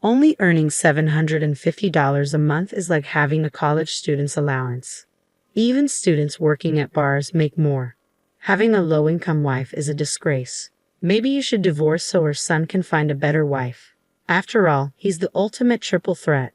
Only earning $750 a month is like having a college student's allowance. Even students working at bars make more. Having a low-income wife is a disgrace. Maybe you should divorce so her son can find a better wife. After all, he's the ultimate triple threat.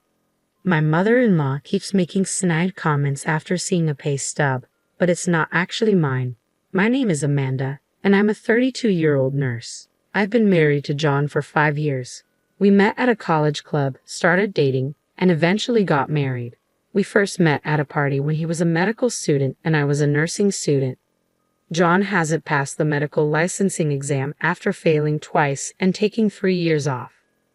My mother-in-law keeps making snide comments after seeing a pay stub, but it's not actually mine. My name is Amanda, and I'm a 32-year-old nurse. I've been married to John for 5 years. We met at a college club, started dating, and eventually got married. We first met at a party when he was a medical student and I was a nursing student. John hasn't passed the medical licensing exam after failing twice and taking 3 years off.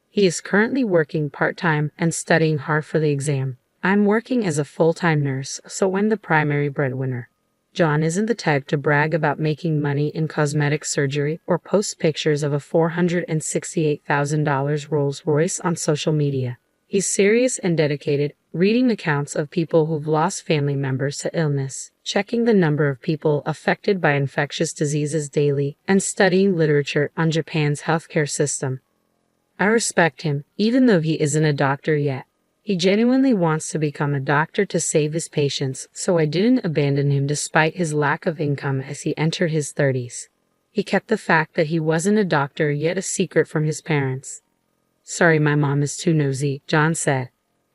He is currently working part-time and studying hard for the exam. I'm working as a full-time nurse, so I'm the primary breadwinner. John isn't the type to brag about making money in cosmetic surgery or post pictures of a $468,000 Rolls-Royce on social media. He's serious and dedicated, reading accounts of people who've lost family members to illness, checking the number of people affected by infectious diseases daily, and studying literature on Japan's healthcare system. I respect him, even though he isn't a doctor yet. He genuinely wants to become a doctor to save his patients, so I didn't abandon him despite his lack of income as he entered his 30s. He kept the fact that he wasn't a doctor yet a secret from his parents. "Sorry, my mom is too nosy," John said.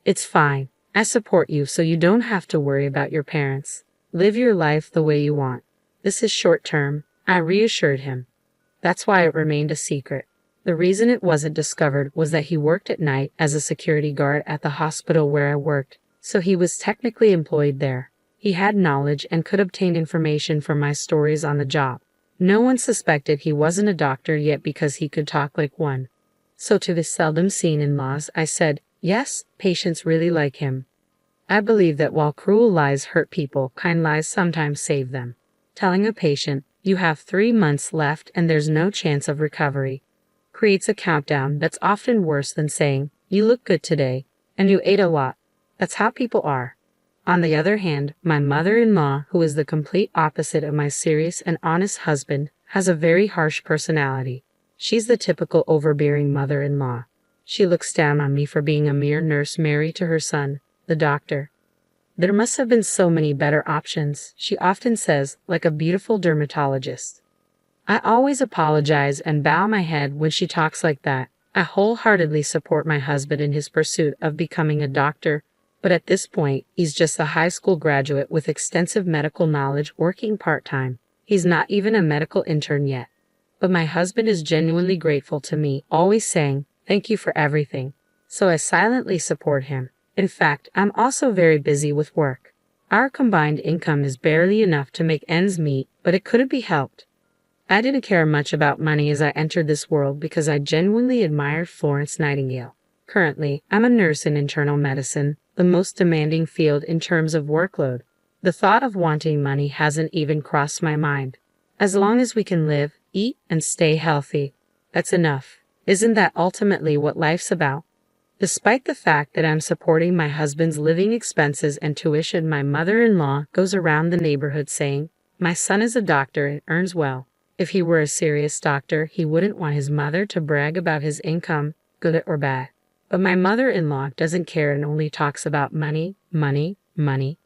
"It's fine. I support you so you don't have to worry about your parents. Live your life the way you want. This is short term," I reassured him. That's why it remained a secret. The reason it wasn't discovered was that he worked at night as a security guard at the hospital where I worked, so he was technically employed there. He had knowledge and could obtain information from my stories on the job. No one suspected he wasn't a doctor yet because he could talk like one. So to the seldom seen in-laws, I said, yes, patients really like him. I believe that while cruel lies hurt people, kind lies sometimes save them. Telling a patient, "You have 3 months left and there's no chance of recovery," creates a countdown that's often worse than saying, "You look good today, and you ate a lot." That's how people are. On the other hand, my mother-in-law, who is the complete opposite of my serious and honest husband, has a very harsh personality. She's the typical overbearing mother-in-law. She looks down on me for being a mere nurse married to her son, the doctor. "There must have been so many better options," she often says, like a beautiful dermatologist. I always apologize and bow my head when she talks like that. I wholeheartedly support my husband in his pursuit of becoming a doctor, but at this point, he's just a high school graduate with extensive medical knowledge working part-time. He's not even a medical intern yet. But my husband is genuinely grateful to me, always saying, "Thank you for everything." So I silently support him. In fact, I'm also very busy with work. Our combined income is barely enough to make ends meet, but it couldn't be helped. I didn't care much about money as I entered this world because I genuinely admired Florence Nightingale. Currently, I'm a nurse in internal medicine, the most demanding field in terms of workload. The thought of wanting money hasn't even crossed my mind. As long as we can live, eat, and stay healthy, that's enough. Isn't that ultimately what life's about? Despite the fact that I'm supporting my husband's living expenses and tuition, my mother-in-law goes around the neighborhood saying, "My son is a doctor and earns well." If he were a serious doctor, he wouldn't want his mother to brag about his income, good or bad. But my mother-in-law doesn't care and only talks about money, money, money.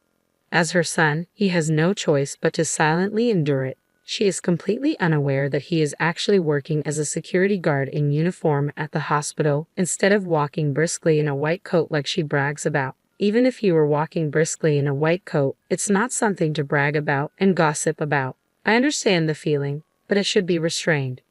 As her son, he has no choice but to silently endure it. She is completely unaware that he is actually working as a security guard in uniform at the hospital instead of walking briskly in a white coat like she brags about. Even if he were walking briskly in a white coat, it's not something to brag about and gossip about. I understand the feeling, but it should be restrained.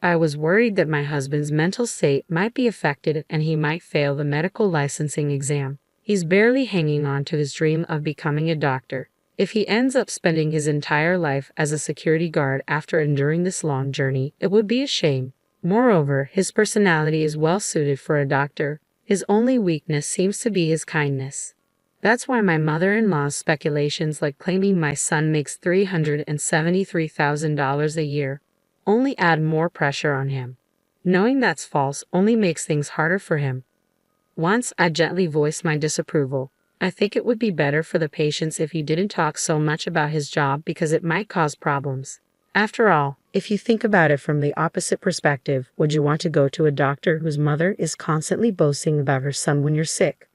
I was worried that my husband's mental state might be affected and he might fail the medical licensing exam. He's barely hanging on to his dream of becoming a doctor. If he ends up spending his entire life as a security guard after enduring this long journey, it would be a shame. Moreover, his personality is well suited for a doctor. His only weakness seems to be his kindness. That's why my mother-in-law's speculations like claiming my son makes $373,000 a year only add more pressure on him. Knowing that's false only makes things harder for him. Once I gently voiced my disapproval. I think it would be better for the patients if he didn't talk so much about his job because it might cause problems. After all, If you think about it from the opposite perspective, would you want to go to a doctor whose mother is constantly boasting about her son when you're sick?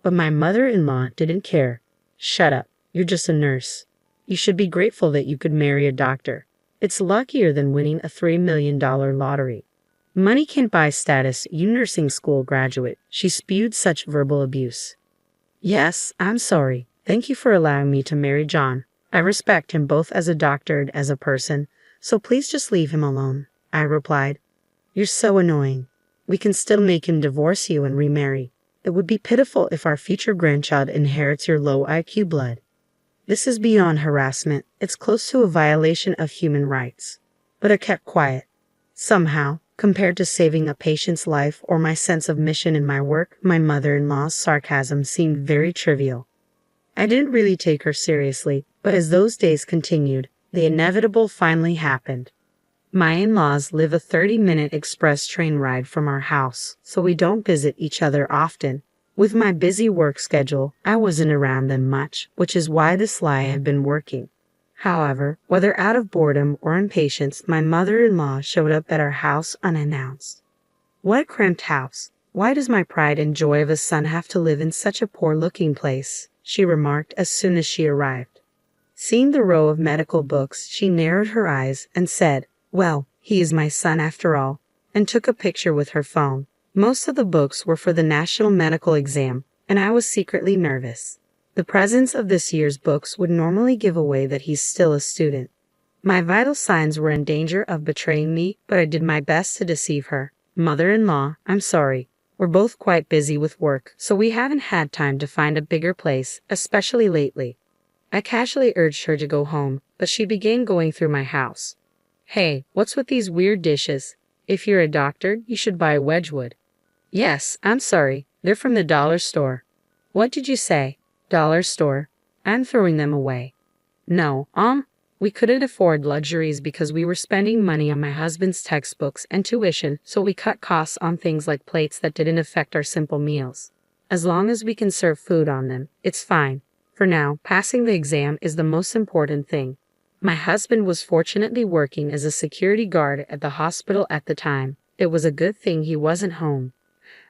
But my mother-in-law didn't care. Shut up. You're just a nurse. You should be grateful that you could marry a doctor. It's luckier than winning a $3 million lottery. Money can't buy status, you nursing school graduate. She spewed such verbal abuse. Yes, I'm sorry. Thank you for allowing me to marry John. I respect him both as a doctor and as a person, so please just leave him alone, I replied. You're so annoying. We can still make him divorce you and remarry. It would be pitiful if our future grandchild inherits your low IQ blood. This is beyond harassment. It's close to a violation of human rights. But I kept quiet. Somehow, compared to saving a patient's life or my sense of mission in my work, my mother-in-law's sarcasm seemed very trivial. I didn't really take her seriously, but as those days continued, the inevitable finally happened. My in-laws live a 30-minute express train ride from our house, so we don't visit each other often. With my busy work schedule, I wasn't around them much, which is why this lie had been working. However, whether out of boredom or impatience, my mother-in-law showed up at our house unannounced. What a cramped house. Why does my pride and joy of a son have to live in such a poor-looking place? She remarked as soon as she arrived. Seeing the row of medical books, she narrowed her eyes and said, "Well, he is my son after all," and took a picture with her phone. Most of the books were for the national medical exam, and I was secretly nervous. The presence of this year's books would normally give away that he's still a student. My vital signs were in danger of betraying me, but I did my best to deceive her. Mother-in-law, I'm sorry. We're both quite busy with work, so we haven't had time to find a bigger place, especially lately. I casually urged her to go home, but she began going through my house. Hey, what's with these weird dishes? If you're a doctor, you should buy Wedgwood. Yes, I'm sorry. They're from the dollar store. What did you say? Dollar store? I'm throwing them away. No, we couldn't afford luxuries because we were spending money on my husband's textbooks and tuition, so we cut costs on things like plates that didn't affect our simple meals. As long as we can serve food on them, it's fine. For now, passing the exam is the most important thing. My husband was fortunately working as a security guard at the hospital at the time. It was a good thing he wasn't home.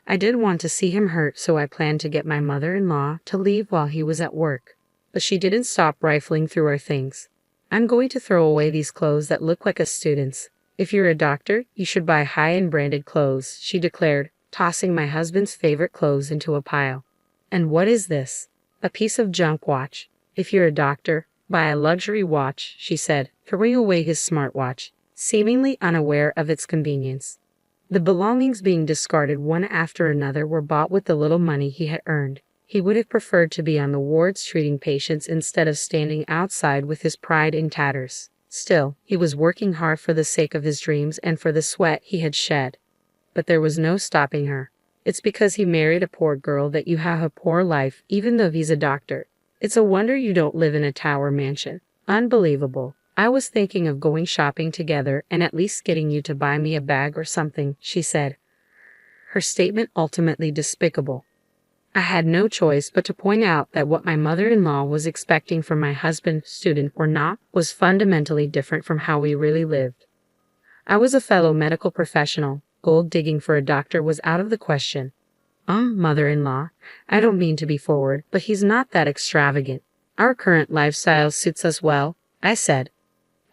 I didn't want to see him hurt, so I planned to get my mother-in-law to leave while he was at work. But she didn't stop rifling through our things. I'm going to throw away these clothes that look like a student's. If you're a doctor, you should buy high-end branded clothes, she declared, tossing my husband's favorite clothes into a pile. And what is this? A piece of junk watch. If you're a doctor, buy a luxury watch, she said, throwing away his smartwatch, seemingly unaware of its convenience. The belongings being discarded one after another were bought with the little money he had earned. He would have preferred to be on the wards treating patients instead of standing outside with his pride in tatters. Still, he was working hard for the sake of his dreams and for the sweat he had shed. But there was no stopping her. It's because he married a poor girl that you have a poor life, even though he's a doctor. It's a wonder you don't live in a tower mansion. Unbelievable. I was thinking of going shopping together and at least getting you to buy me a bag or something, she said. Her statement ultimately despicable. I had no choice but to point out that what my mother-in-law was expecting from my husband, student or not, was fundamentally different from how we really lived. I was a fellow medical professional. Gold digging for a doctor was out of the question. Mother-in-law, I don't mean to be forward, but he's not that extravagant. Our current lifestyle suits us well, I said.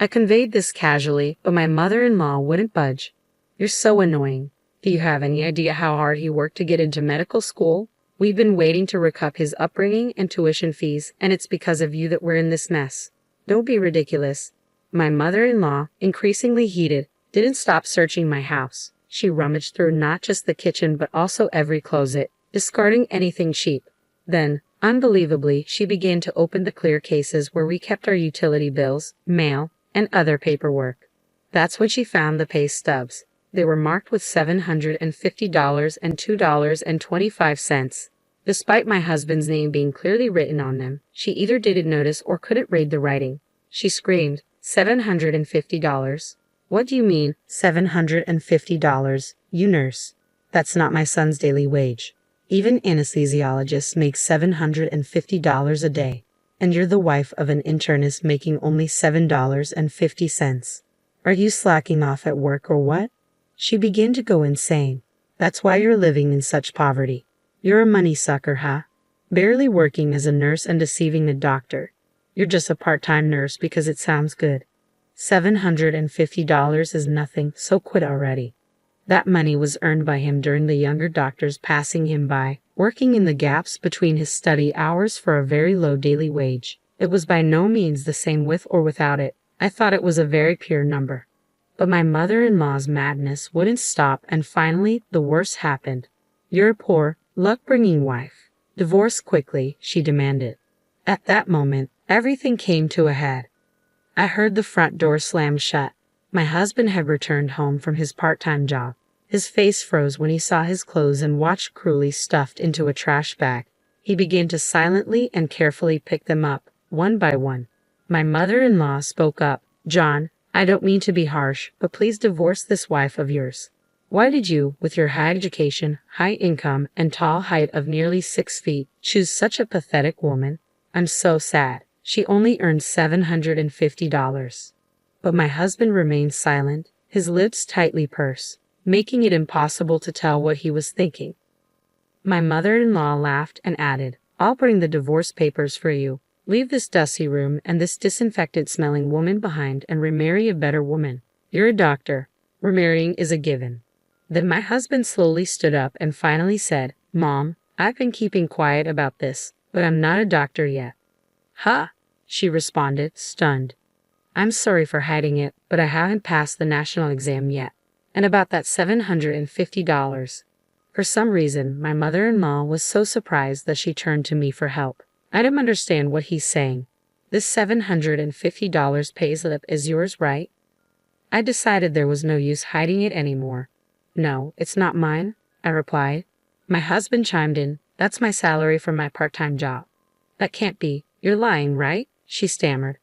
I conveyed this casually, but my mother-in-law wouldn't budge. You're so annoying. Do you have any idea how hard he worked to get into medical school? We've been waiting to recoup his upbringing and tuition fees, and it's because of you that we're in this mess. Don't be ridiculous. My mother-in-law, increasingly heated, didn't stop searching my house. She rummaged through not just the kitchen but also every closet, discarding anything cheap. Then, unbelievably, she began to open the clear cases where we kept our utility bills, mail, and other paperwork. That's when she found the pay stubs. They were marked with $750 and $2.25. Despite my husband's name being clearly written on them, she either didn't notice or couldn't read the writing. She screamed, $750? What do you mean, $750, you nurse? That's not my son's daily wage. Even anesthesiologists make $750 a day. And you're the wife of an internist making only $7.50. Are you slacking off at work or what? She began to go insane. That's why you're living in such poverty. You're a money sucker, huh? Barely working as a nurse and deceiving the doctor. You're just a part-time nurse because it sounds good. $750 is nothing, so quit already. That money was earned by him during the younger doctors passing him by, working in the gaps between his study hours for a very low daily wage. It was by no means the same with or without it. I thought it was a very pure number. But my mother-in-law's madness wouldn't stop, and finally the worst happened. You're a poor, luck-bringing wife. Divorce quickly, she demanded. At that moment, everything came to a head. I heard the front door slam shut. My husband had returned home from his part-time job. His face froze when he saw his clothes and watch cruelly stuffed into a trash bag. He began to silently and carefully pick them up, one by one. My mother-in-law spoke up. John, I don't mean to be harsh, but please divorce this wife of yours. Why did you, with your high education, high income, and tall height of nearly 6 feet, choose such a pathetic woman? I'm so sad. She only earned $750. But my husband remained silent, his lips tightly pursed, making it impossible to tell what he was thinking. My mother-in-law laughed and added, I'll bring the divorce papers for you. Leave this dusty room and this disinfected-smelling woman behind and remarry a better woman. You're a doctor. Remarrying is a given. Then my husband slowly stood up and finally said, Mom, I've been keeping quiet about this, but I'm not a doctor yet. Huh? She responded, stunned. I'm sorry for hiding it, but I haven't passed the national exam yet. And about that $750. For some reason, my mother-in-law was so surprised that she turned to me for help. I don't understand what he's saying. This $750 payslip is yours, right? I decided there was no use hiding it anymore. No, it's not mine, I replied. My husband chimed in, that's my salary from my part-time job. That can't be. You're lying, right? She stammered.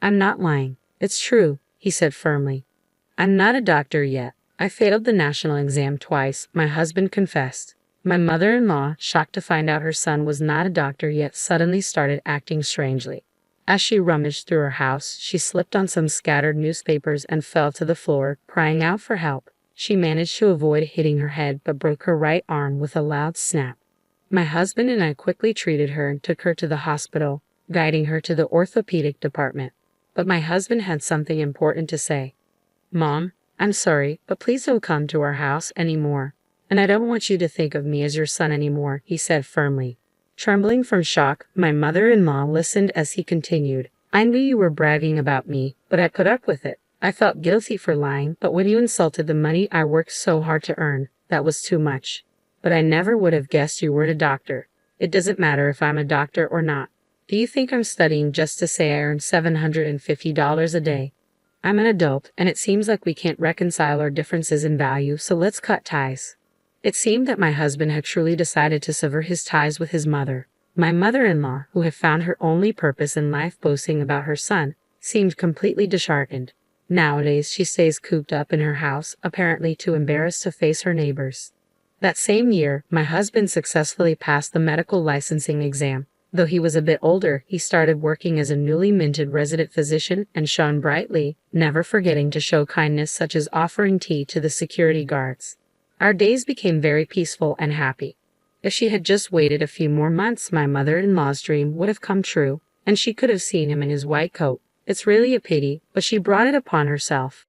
I'm not lying. It's true, he said firmly. I'm not a doctor yet. I failed the national exam twice, my husband confessed. My mother-in-law, shocked to find out her son was not a doctor yet, suddenly started acting strangely. As she rummaged through her house, she slipped on some scattered newspapers and fell to the floor, crying out for help. She managed to avoid hitting her head but broke her right arm with a loud snap. My husband and I quickly treated her and took her to the hospital, guiding her to the orthopedic department. But my husband had something important to say. Mom, I'm sorry, but please don't come to our house anymore. And I don't want you to think of me as your son anymore, he said firmly. Trembling from shock, my mother-in-law listened as he continued. I knew you were bragging about me, but I put up with it. I felt guilty for lying, but when you insulted the money I worked so hard to earn, that was too much. But I never would have guessed you weren't a doctor. It doesn't matter if I'm a doctor or not. Do you think I'm studying just to say I earn $750 a day? I'm an adult, and it seems like we can't reconcile our differences in value, so let's cut ties. It seemed that my husband had truly decided to sever his ties with his mother. My mother-in-law, who had found her only purpose in life boasting about her son, seemed completely disheartened. Nowadays, she stays cooped up in her house, apparently too embarrassed to face her neighbors. That same year, my husband successfully passed the medical licensing exam. Though he was a bit older, he started working as a newly minted resident physician and shone brightly, never forgetting to show kindness such as offering tea to the security guards. Our days became very peaceful and happy. If she had just waited a few more months, my mother-in-law's dream would have come true, and she could have seen him in his white coat. It's really a pity, but she brought it upon herself.